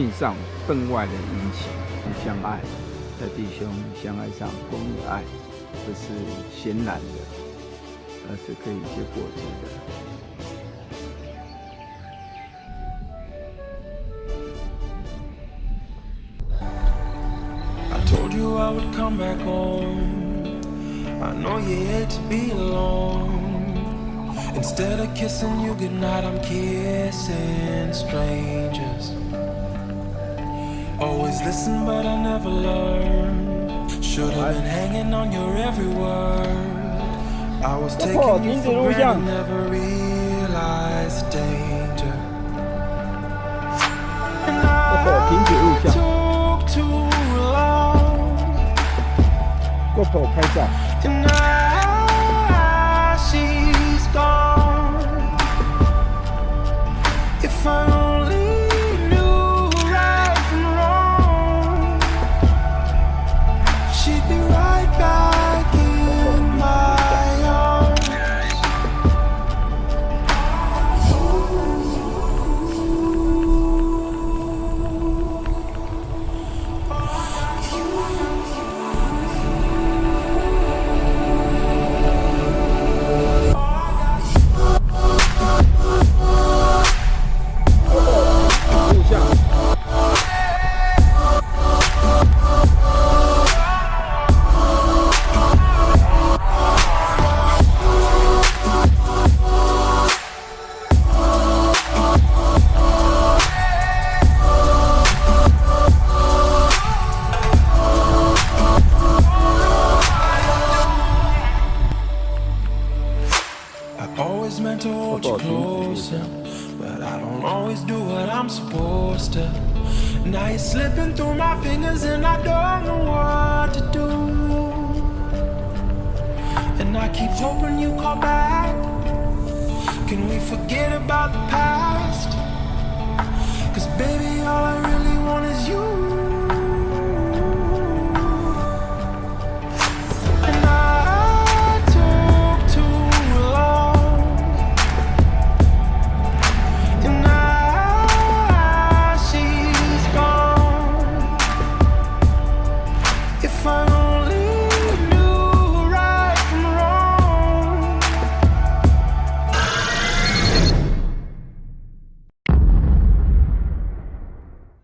性上分外的殷勤相爱的弟兄相爱上公义爱，不是显然的，而是可以结果子的。Told you I would come back home. I know you hate to be alone. Instead of kissing you goodnight, I'm kissing strangers. Always listen, but I never learned. Should have been hanging on your every word. I was taking you for granted, never realized the danger. And I took too GoPro 拍照。 And now she's gone. If I only knew right from wrong, she'd be right back in my arms. Always meant to hold you closer, but I don't always do what I'm supposed to. Now you're slipping through my fingers and I don't know what to do. And I keep hoping you call back. Can we forget about the past? 'Cause baby, all I really want is you.